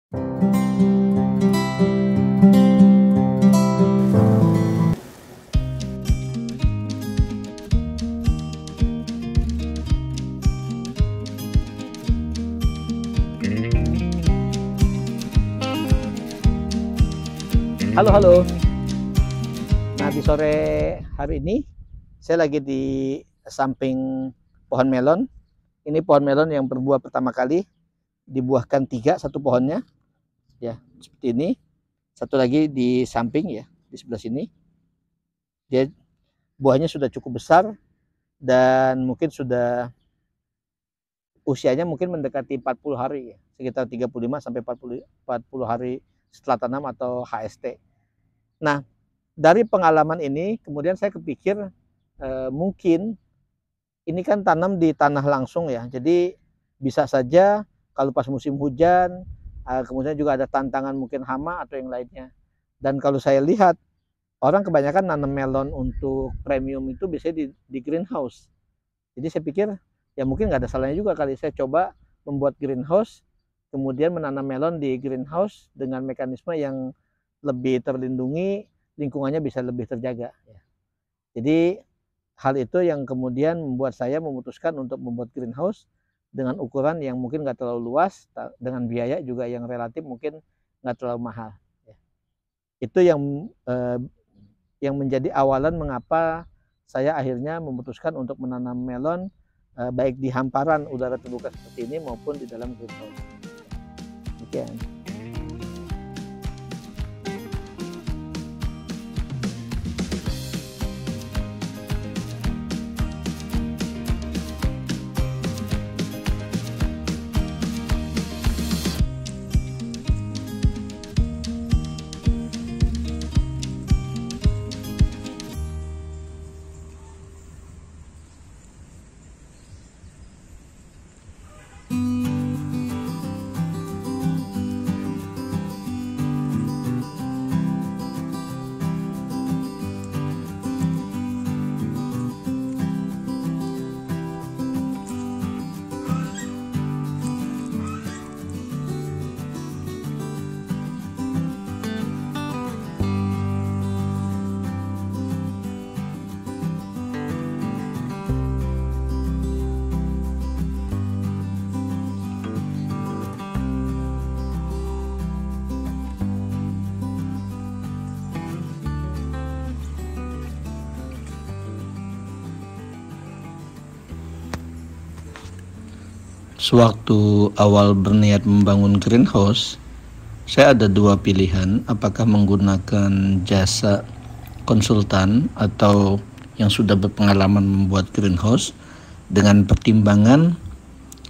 Halo, halo. Nah, di sore hari ini saya lagi di samping pohon melon. Ini pohon melon yang berbuah pertama kali, dibuahkan 3 satu pohonnya, ya seperti ini. Satu lagi di samping ya, di sebelah sini. Dia buahnya sudah cukup besar dan mungkin sudah usianya mungkin mendekati 40 hari ya, sekitar 35 sampai 40 hari setelah tanam atau HST. Nah, dari pengalaman ini kemudian saya kepikir mungkin ini kan tanam di tanah langsung ya, jadi bisa saja kalau pas musim hujan, kemudian juga ada tantangan mungkin hama atau yang lainnya. Dan kalau saya lihat orang kebanyakan nanam melon untuk premium itu biasanya di greenhouse. Jadi saya pikir ya mungkin nggak ada salahnya juga kali saya coba membuat greenhouse, kemudian menanam melon di greenhouse dengan mekanisme yang lebih terlindungi, lingkungannya bisa lebih terjaga. Jadi hal itu yang kemudian membuat saya memutuskan untuk membuat greenhouse dengan ukuran yang mungkin nggak terlalu luas, dengan biaya juga yang relatif mungkin nggak terlalu mahal. Itu yang menjadi awalan mengapa saya akhirnya memutuskan untuk menanam melon baik di hamparan udara terbuka seperti ini maupun di dalam greenhouse. Demikian. Sewaktu awal berniat membangun greenhouse, saya ada 2 pilihan, apakah menggunakan jasa konsultan atau yang sudah berpengalaman membuat greenhouse. Dengan pertimbangan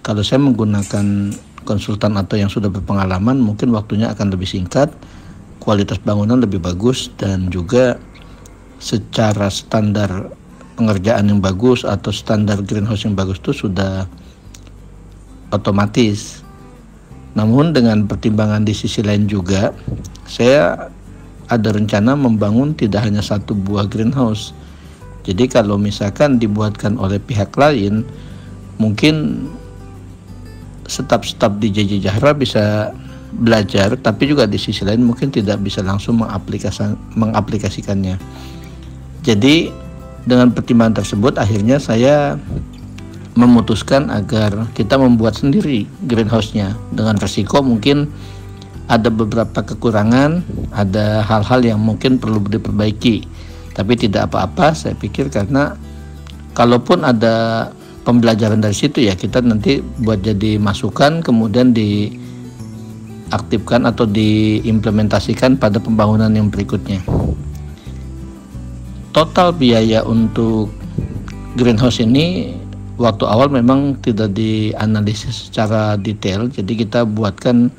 kalau saya menggunakan konsultan atau yang sudah berpengalaman, mungkin waktunya akan lebih singkat, kualitas bangunan lebih bagus, dan juga secara standar pengerjaan yang bagus atau standar greenhouse yang bagus itu sudah otomatis. Namun dengan pertimbangan di sisi lain juga, saya ada rencana membangun tidak hanya 1 buah greenhouse. Jadi kalau misalkan dibuatkan oleh pihak lain, mungkin staf-staf di JJ Jahra bisa belajar, tapi juga di sisi lain mungkin tidak bisa langsung mengaplikasikannya. Jadi dengan pertimbangan tersebut akhirnya saya memutuskan agar kita membuat sendiri greenhouse-nya, dengan resiko mungkin ada beberapa kekurangan, ada hal-hal yang mungkin perlu diperbaiki, tapi tidak apa-apa saya pikir, karena kalaupun ada pembelajaran dari situ ya kita nanti buat jadi masukan, kemudian diaktifkan atau diimplementasikan pada pembangunan yang berikutnya. Total biaya untuk greenhouse ini waktu awal memang tidak dianalisis secara detail, jadi kita buatkan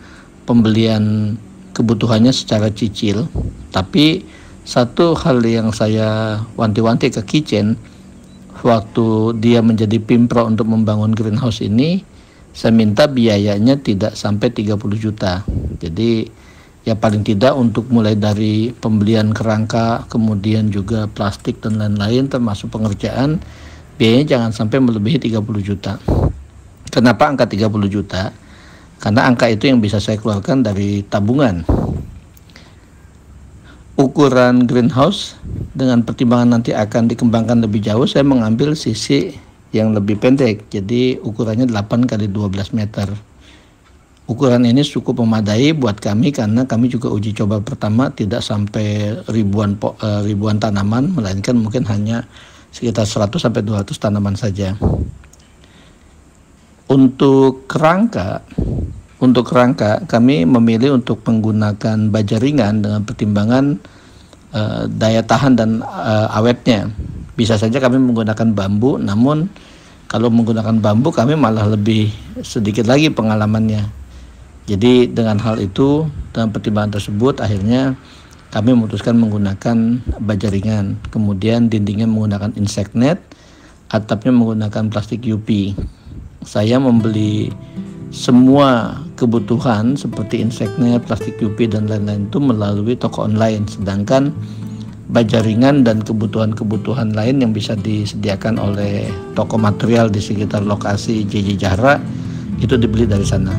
pembelian kebutuhannya secara cicil. Tapi satu hal yang saya wanti-wanti ke Kitchen waktu dia menjadi pimpro untuk membangun greenhouse ini, saya minta biayanya tidak sampai 30 juta. Jadi ya paling tidak untuk mulai dari pembelian kerangka, kemudian juga plastik dan lain-lain termasuk pengerjaan, biayanya jangan sampai melebihi 30 juta. Kenapa angka 30 juta? karena angka itu yang bisa saya keluarkan dari tabungan. Ukuran greenhouse dengan pertimbangan nanti akan dikembangkan lebih jauh, saya mengambil sisi yang lebih pendek, jadi ukurannya 8 kali 12 meter. Ukuran ini cukup memadai buat kami karena kami juga uji coba pertama tidak sampai ribuan tanaman, melainkan mungkin hanya sekitar 100 sampai 200 tanaman saja. Untuk kerangka kami memilih untuk menggunakan baja ringan dengan pertimbangan daya tahan dan awetnya. Bisa saja kami menggunakan bambu, namun kalau menggunakan bambu kami malah lebih sedikit lagi pengalamannya. Jadi dengan hal itu, dengan pertimbangan tersebut, akhirnya kami memutuskan menggunakan baja ringan. Kemudian dindingnya menggunakan insect net, atapnya menggunakan plastik UP. Saya membeli semua kebutuhan seperti insect net, plastik UP dan lain-lain itu melalui toko online, sedangkan baja ringan dan kebutuhan-kebutuhan lain yang bisa disediakan oleh toko material di sekitar lokasi JJ Jahra itu dibeli dari sana.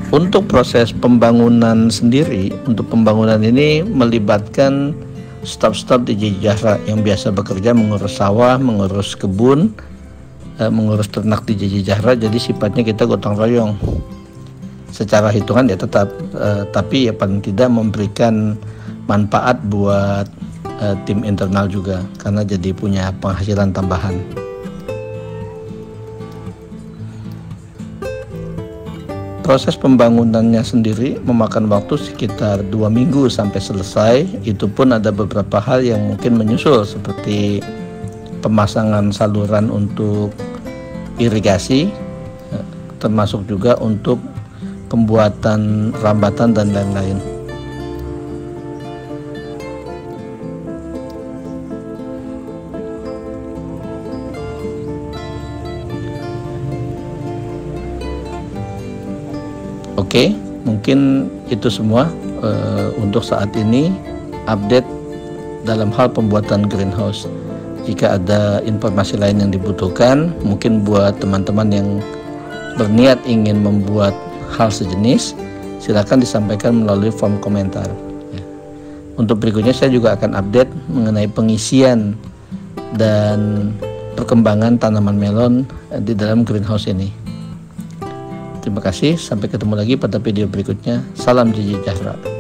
Untuk proses pembangunan sendiri, untuk pembangunan ini melibatkan staf-staf di JJ Jahra yang biasa bekerja mengurus sawah, mengurus kebun, mengurus ternak di JJ Jahra. Jadi sifatnya kita gotong royong. Secara hitungan ya tetap, tapi ya paling tidak memberikan manfaat buat tim internal juga, karena jadi punya penghasilan tambahan. Proses pembangunannya sendiri memakan waktu sekitar 2 minggu sampai selesai. Itu pun ada beberapa hal yang mungkin menyusul, seperti pemasangan saluran untuk irigasi, termasuk juga untuk pembuatan rambatan dan lain-lain. Oke, mungkin itu semua untuk saat ini update dalam hal pembuatan greenhouse. Jika ada informasi lain yang dibutuhkan, mungkin buat teman-teman yang berniat ingin membuat hal sejenis, silakan disampaikan melalui form komentar. Untuk berikutnya saya juga akan update mengenai pengisian dan perkembangan tanaman melon di dalam greenhouse ini. Terima kasih, sampai ketemu lagi pada video berikutnya. Salam JJ Jahra.